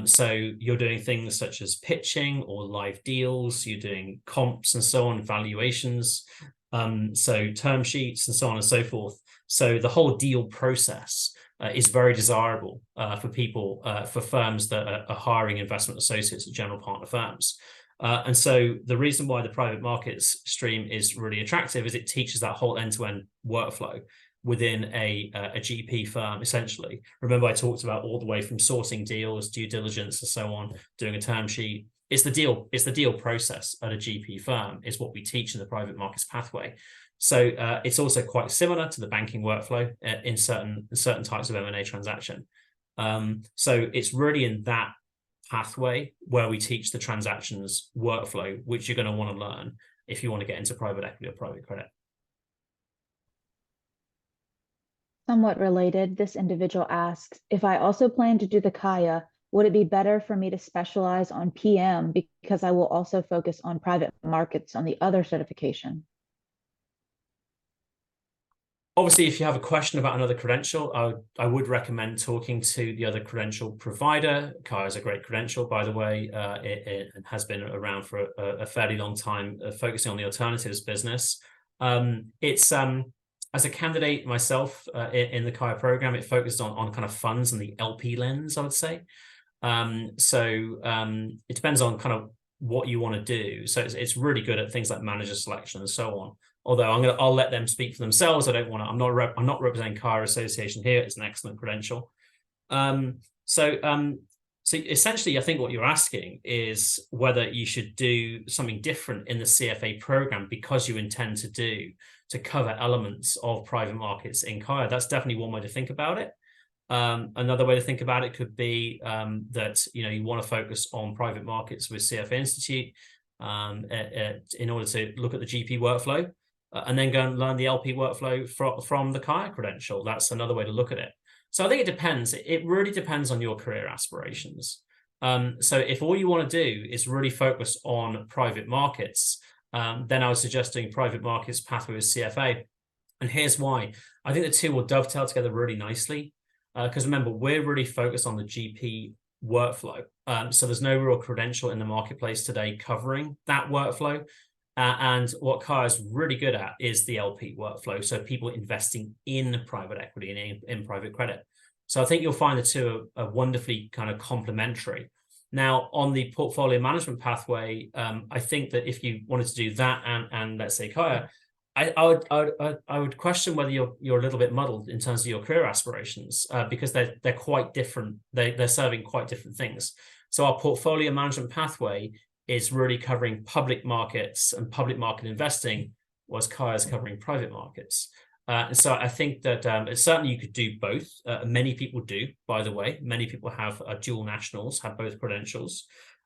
So you're doing things such as pitching or live deals, you're doing comps and so on, valuations, so term sheets and so on and so forth. So the whole deal process is very desirable for people, for firms that are hiring investment associates at general partner firms. And so the reason why the private markets stream is really attractive is it teaches that whole end-to-end workflow within a GP firm, essentially. Remember, I talked about all the way from sourcing deals, due diligence, and so on, doing a term sheet. It's the deal process at a GP firm is what we teach in the private markets pathway. So it's also quite similar to the banking workflow in certain types of M&A transaction. So it's really in that pathway where we teach the transactions workflow, which you're going to want to learn if you want to get into private equity or private credit. Somewhat related, this individual asks, if I also plan to do the Kaya, would it be better for me to specialize on PM because I will also focus on private markets on the other certification? Obviously, if you have a question about another credential, I would recommend talking to the other credential provider. Kaya is a great credential, by the way. It has been around for a fairly long time, focusing on the alternatives business. As a candidate myself in the Kaya program, it focused on kind of funds and the LP lens, I would say. It depends on kind of what you want to do. So it's really good at things like manager selection and so on. Although I'll let them speak for themselves. I'm not representing Kaya Association here. It's an excellent credential. So essentially, I think what you're asking is whether you should do something different in the CFA program because you intend to cover elements of private markets in Kaya. That's definitely one way to think about it. Another way to think about it could be that you want to focus on private markets with CFA Institute in order to look at the GP workflow and then go and learn the LP workflow from the Kaya credential. That's another way to look at it. So I think it depends. It really depends on your career aspirations. So if all you want to do is really focus on private markets, then I was suggesting private markets pathway with CFA. And here's why. I think the two will dovetail together really nicely. Because remember, we're really focused on the GP workflow. So there's no real credential in the marketplace today covering that workflow. And what Kaya is really good at is the LP workflow. So people investing in private equity and in private credit. So I think you'll find the two are wonderfully kind of complementary. Now, on the portfolio management pathway, I think that if you wanted to do that and let's say Kaya, I would question whether you're a little bit muddled in terms of your career aspirations because they're quite different. They're serving quite different things. So our portfolio management pathway is really covering public markets and public market investing, whereas Kaya is covering private markets. So I think that certainly you could do both. Many people do, by the way. Many people have dual nationals, have both credentials.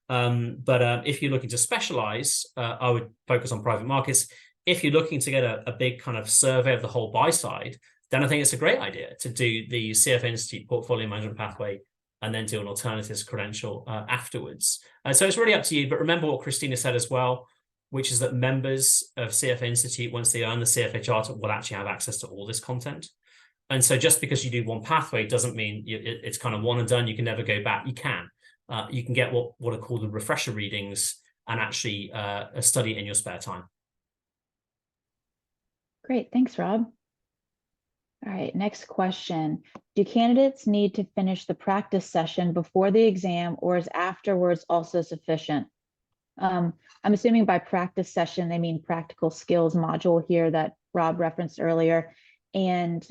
But if you're looking to specialize, I would focus on private markets. If you're looking to get a big kind of survey of the whole buy side, then I think it's a great idea to do the CFA Institute portfolio management pathway and then do an alternatives credential afterwards. So it's really up to you. But remember what Christina said as well, which is that members of CFA Institute, once they earn the CFA charter, will actually have access to all this content. And so just because you do one pathway doesn't mean it's kind of one and done. You can never go back. You can get what are called the refresher readings and actually study it in your spare time. Great, thanks, Rob. All right, next question. Do candidates need to finish the practice session before the exam, or is afterwards also sufficient? I'm assuming by practice session, they mean practical skills module here that Rob referenced earlier. And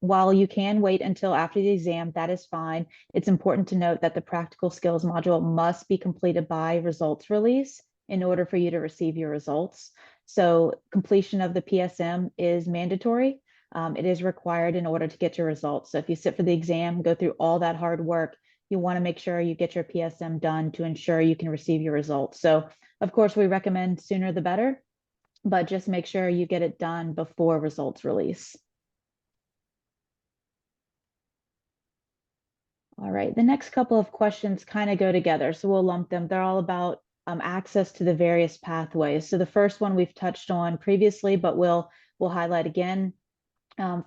while you can wait until after the exam, that is fine. It's important to note that the practical skills module must be completed by results release in order for you to receive your results. So completion of the PSM is mandatory. It is required in order to get your results. So if you sit for the exam, go through all that hard work, you want to make sure you get your PSM done to ensure you can receive your results. So of course, we recommend sooner the better, but just make sure you get it done before results release. All right, the next couple of questions kind of go together, so we'll lump them. They're all about access to the various pathways. So the first one we've touched on previously, but we'll highlight again.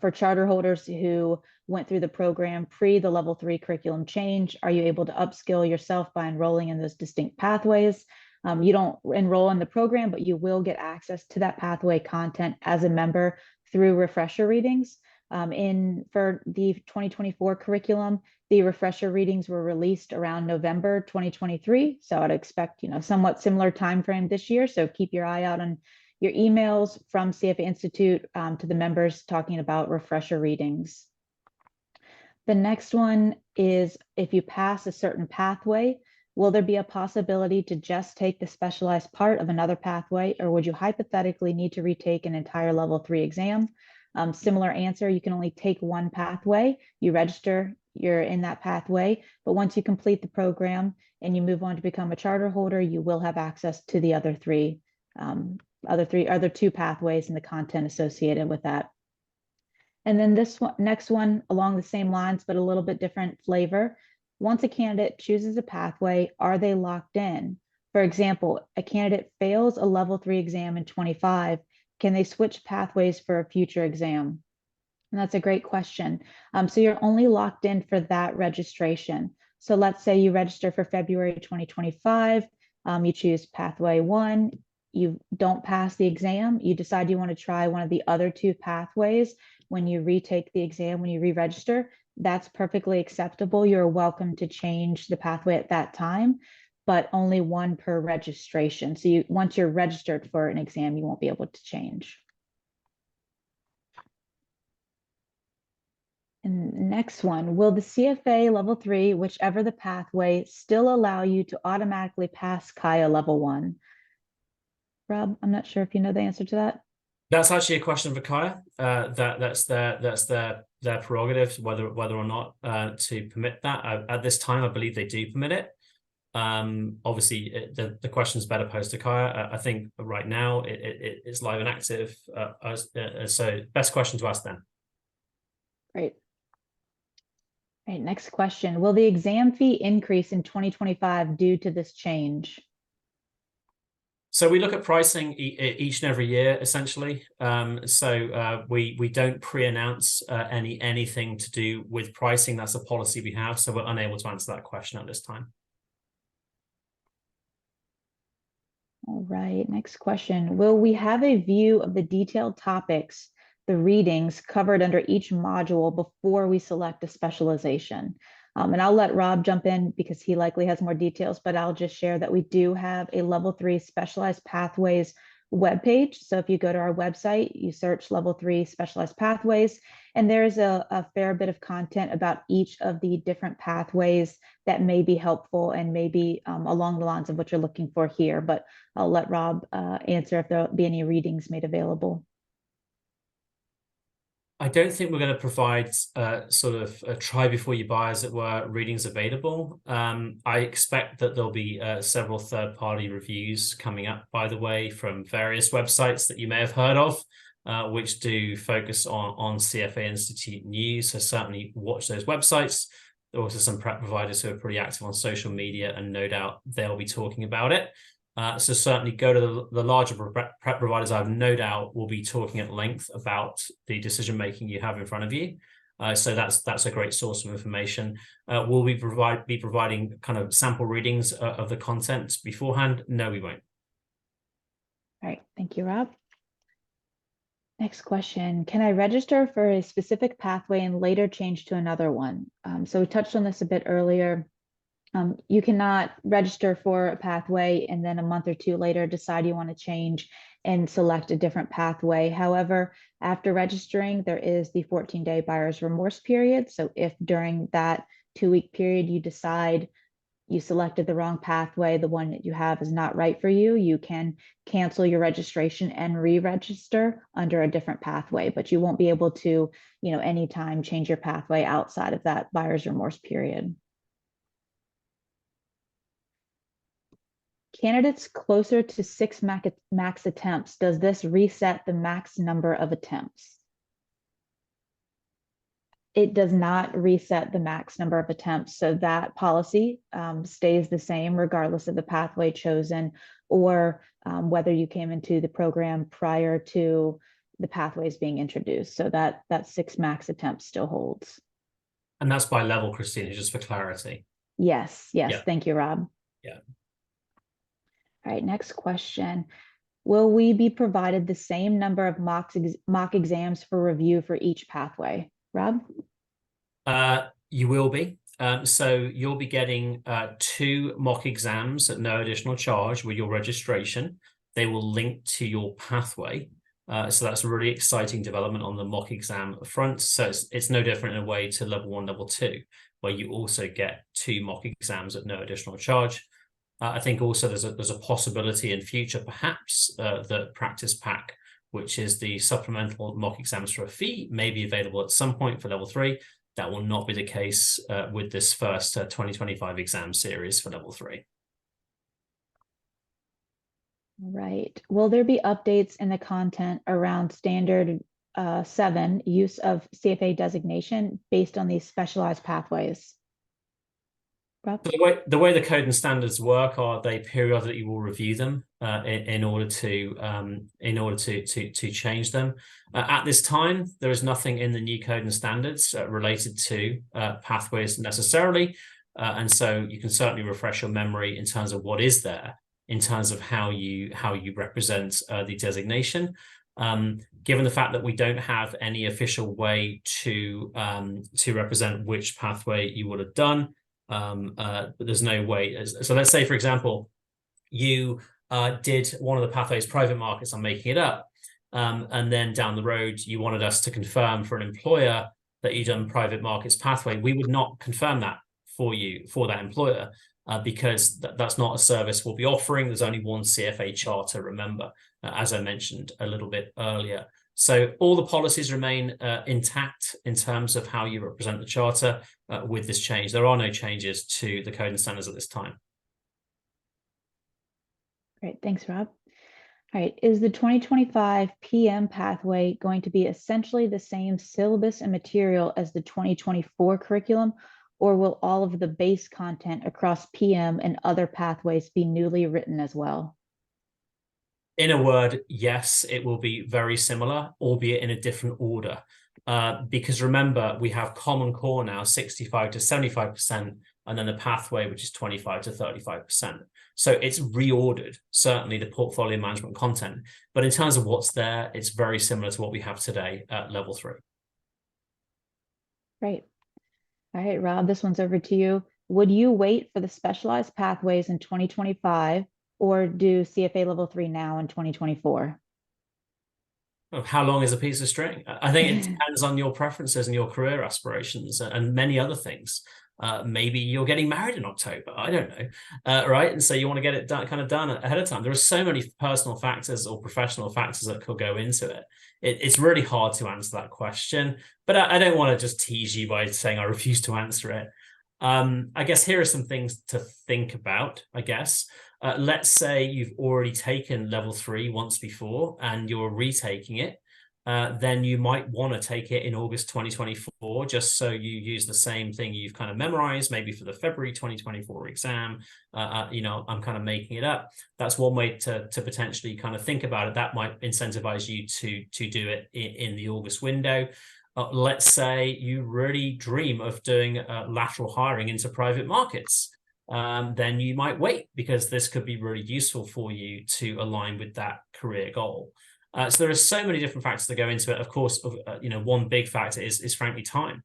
For charter holders who went through the program pre the level 3 curriculum change, are you able to upskill yourself by enrolling in those distinct pathways? You don't enroll in the program, but you will get access to that pathway content as a member through refresher readings. For the 2024 curriculum, the refresher readings were released around November 2023. So I'd expect, somewhat similar time frame this year. So keep your eye out on your emails from CFA Institute to the members talking about refresher readings. The next one is, if you pass a certain pathway, will there be a possibility to just take the specialized part of another pathway, or would you hypothetically need to retake an entire level 3 exam? Similar answer, you can only take one pathway. You register, you're in that pathway, but once you complete the program and you move on to become a charter holder, you will have access to the other two pathways and the content associated with that. And then this one, next one along the same lines, but a little bit different flavor. Once a candidate chooses a pathway, are they locked in? For example, a candidate fails a level 3 exam in 25, can they switch pathways for a future exam? And that's a great question. So you're only locked in for that registration. So let's say you register for February 2025, you choose pathway 1, you don't pass the exam, you decide you want to try one of the other 2 pathways when you retake the exam, when you re-register, that's perfectly acceptable. You're welcome to change the pathway at that time, but only one per registration. So once you're registered for an exam, you won't be able to change. And next one, will the CFA level 3, whichever the pathway, still allow you to automatically pass Kaya level 1? Rob, I'm not sure if you know the answer to that. That's actually a question for Kaya. That's their prerogative, whether or not to permit that. At this time, I believe they do permit it. Obviously, the question is better posed to Kaya. I think right now it's live and active. So best question to ask them. Great. All right, next question. Will the exam fee increase in 2025 due to this change? So we look at pricing each and every year, essentially. We don't pre-announce anything to do with pricing. That's a policy we have, so we're unable to answer that question at this time. All right, next question. Will we have a view of the detailed topics, the readings covered under each module before we select a specialization? And I'll let Rob jump in because he likely has more details, but I'll just share that we do have a level 3 specialized pathways webpage. So if you go to our website, you search level 3 specialized pathways, and there's a fair bit of content about each of the different pathways that may be helpful and maybe along the lines of what you're looking for here. But I'll let Rob answer if there'll be any readings made available. I don't think we're going to provide sort of a try before you buy, as it were, readings available. I expect that there'll be several third-party reviews coming up, by the way, from various websites that you may have heard of, which do focus on CFA Institute news. So certainly watch those websites. There are also some prep providers who are pretty active on social media, and no doubt they'll be talking about it. So certainly go to the larger prep providers. I have no doubt will be talking at length about the decision making you have in front of you. So that's a great source of information. Will we be providing kind of sample readings of the content beforehand? No, we won't. All right, thank you, Rob. Next question, can I register for a specific pathway and later change to another one? So we touched on this a bit earlier. You cannot register for a pathway and then a month or two later decide you want to change and select a different pathway. However, after registering, there is the 14-day buyer's remorse period. So if during that 2-week period you decide you selected the wrong pathway, the one that you have is not right for you, you can cancel your registration and re-register under a different pathway, but you won't be able to, anytime change your pathway outside of that buyer's remorse period. Candidates closer to 6 max attempts, does this reset the max number of attempts? It does not reset the max number of attempts. So that policy stays the same regardless of the pathway chosen or whether you came into the program prior to the pathways being introduced. So that 6 max attempts still holds. And that's by level, Christina, just for clarity. Yes. Yeah. Thank you, Rob. Yeah. All right, next question. Will we be provided the same number of mock exams for review for each pathway? Rob? You will be. So you'll be getting 2 mock exams at no additional charge with your registration. They will link to your pathway. So that's a really exciting development on the mock exam front. So it's no different in a way to level 1, level 2, where you also get 2 mock exams at no additional charge. I think also there's a possibility in future, perhaps, the practice pack, which is the supplemental mock exams for a fee, may be available at some point for level 3. That will not be the case with this first 2025 exam series for level 3. Right. Will there be updates in the content around standard 7 use of CFA designation based on these specialized pathways? Rob? The way the code and standards work are they periodically will review them in order to change them. At this time, there is nothing in the new code and standards related to pathways necessarily, and so you can certainly refresh your memory in terms of what is there in terms of how you represent the designation. Given the fact that we don't have any official way to represent which pathway you would have done. But there's no way. So let's say, for example, you did one of the pathways private markets, I'm making it up, and then down the road you wanted us to confirm for an employer that you'd done private markets pathway. We would not confirm that for you, for that employer, because that's not a service we'll be offering. There's only one CFA charter, remember, as I mentioned a little bit earlier. So all the policies remain intact in terms of how you represent the charter with this change. There are no changes to the code and standards at this time. Great, thanks, Rob. All right, is the 2025 PM pathway going to be essentially the same syllabus and material as the 2024 curriculum, or will all of the base content across PM and other pathways be newly written as well? In a word, yes, it will be very similar, albeit in a different order. Because remember, we have Common Core now, 65 to 75%, and then the pathway, which is 25 to 35%. So it's reordered, certainly the portfolio management content. But in terms of what's there, it's very similar to what we have today at level 3. Great. All right, Rob, this one's over to you. Would you wait for the specialized pathways in 2025 or do CFA level 3 now in 2024? How long is a piece of string? I think it depends on your preferences and your career aspirations and many other things. Maybe you're getting married in October. I don't know. Right. And so you want to get it done ahead of time. There are so many personal factors or professional factors that could go into it. It's really hard to answer that question, but I don't want to just tease you by saying I refuse to answer it. I guess here are some things to think about, I guess. Let's say you've already taken level 3 once before and you're retaking it. then you might want to take it in August 2024, just so you use the same thing you've kind of memorized, maybe for the February 2024 exam. I'm kind of making it up. That's one way to potentially kind of think about it. That might incentivize you to do it in the August window. Let's say you really dream of doing lateral hiring into private markets. Then you might wait, because this could be really useful for you to align with that career goal. So there are so many different factors that go into it. Of course, one big factor is frankly time.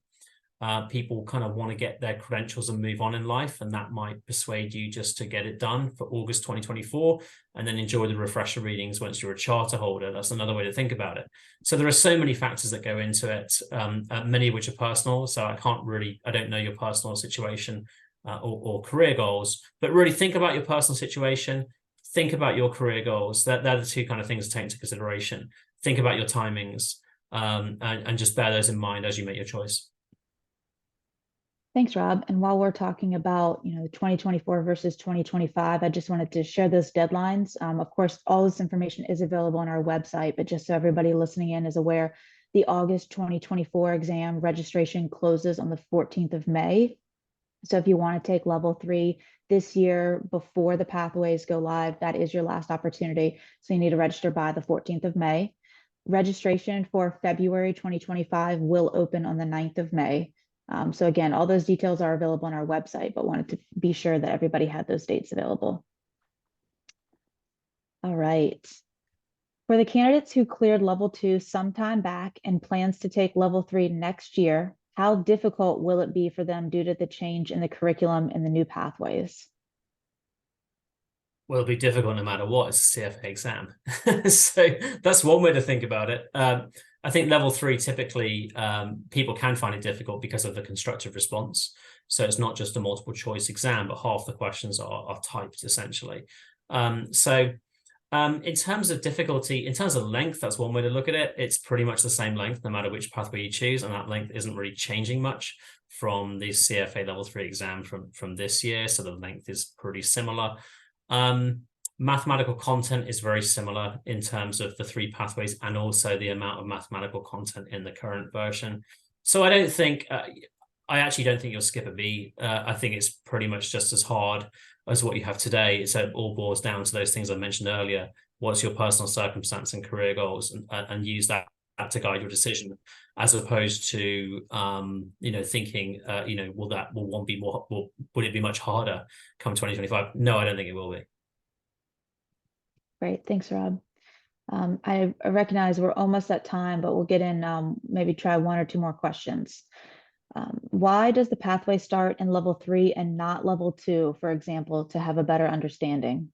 People kind of want to get their credentials and move on in life, and that might persuade you just to get it done for August 2024 and then enjoy the refresher readings once you're a charter holder. That's another way to think about it. So there are so many factors that go into it, many of which are personal. So I don't know your personal situation or career goals, but really think about your personal situation. Think about your career goals. They're the two kind of things to take into consideration. Think about your timings, and just bear those in mind as you make your choice. Thanks, Rob. And while we're talking about, 2024 versus 2025, I just wanted to share those deadlines. Of course, all this information is available on our website, but just so everybody listening in is aware, the August 2024 exam registration closes on the 14th of May. So if you want to take level 3 this year before the pathways go live, that is your last opportunity. So you need to register by the 14th of May. Registration for February 2025 will open on the 9th of May. So again, all those details are available on our website, but wanted to be sure that everybody had those dates available. All right. For the candidates who cleared level 2 sometime back and plans to take level 3 next year, how difficult will it be for them due to the change in the curriculum and the new pathways? Well, it'll be difficult no matter what. It's a CFA exam. So that's one way to think about it. I think level 3, typically, people can find it difficult because of the constructive response. So it's not just a multiple choice exam, but half the questions are typed, essentially. In terms of difficulty, in terms of length, that's one way to look at it. It's pretty much the same length no matter which pathway you choose, and that length isn't really changing much from the CFA level 3 exam from this year. So the length is pretty similar. Mathematical content is very similar in terms of the 3 pathways and also the amount of mathematical content in the current version. So I actually don't think you'll skip a beat. I think it's pretty much just as hard as what you have today. So it all boils down to those things I mentioned earlier. What's your personal circumstance and career goals, and use that to guide your decision, as opposed to thinking would it be much harder come 2025? No, I don't think it will be. Great, thanks, Rob. I recognize we're almost at time, but we'll get in, maybe try 1 or 2 more questions. Why does the pathway start in level 3 and not level 2, for example, to have a better understanding?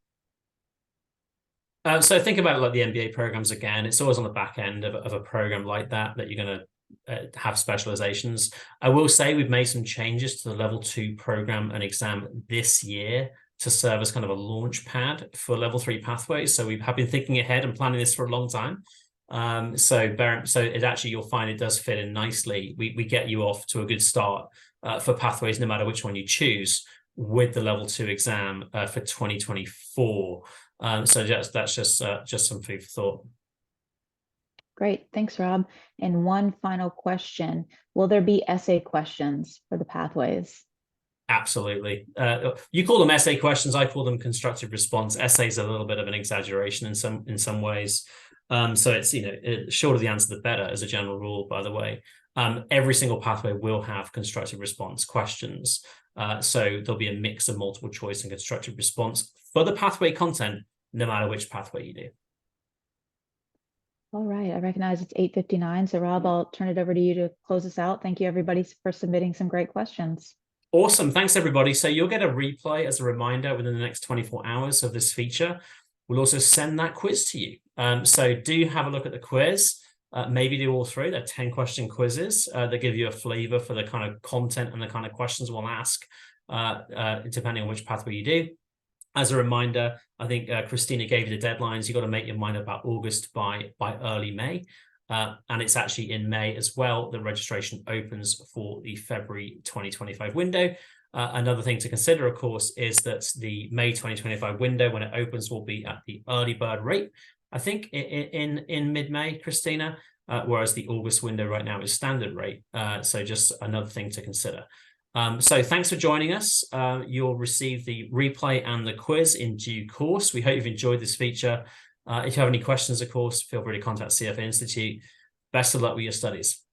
So think about it like the MBA programs again. It's always on the back end of a program like that you're going to have specializations. I will say we've made some changes to the level 2 program and exam this year to serve as kind of a launch pad for level 3 pathways. So we have been thinking ahead and planning this for a long time. So it actually, you'll find it does fit in nicely. We get you off to a good start for pathways, no matter which one you choose, with the level 2 exam for 2024. So that's just some food for thought. Great, thanks, Rob. And one final question: will there be essay questions for the pathways? Absolutely. You call them essay questions. I call them constructive response. Essays are a little bit of an exaggeration in some ways. So it's shorter the answer, the better, as a general rule, by the way. Every single pathway will have constructive response questions. So there'll be a mix of multiple choice and constructive response for the pathway content, no matter which pathway you do. All right, I recognize it's 8:59. So Rob, I'll turn it over to you to close us out. Thank you, everybody, for submitting some great questions. Awesome. Thanks, everybody. So you'll get a replay as a reminder within the next 24 hours of this feature. We'll also send that quiz to you. So do have a look at the quiz. Maybe do all 3. They're 10-question quizzes that give you a flavor for the kind of content and the kind of questions we'll ask, depending on which pathway you do. As a reminder, I think Christina gave you the deadlines. You've got to make your mind about August by early May. And it's actually in May as well. The registration opens for the February 2025 window. Another thing to consider, of course, is that the May 2025 window, when it opens, will be at the early bird rate, I think, in mid-May, Christina. whereas the August window right now is standard rate. So just another thing to consider. So thanks for joining us. You'll receive the replay and the quiz in due course. We hope you've enjoyed this feature. If you have any questions, of course, feel free to contact CFA Institute. Best of luck with your studies.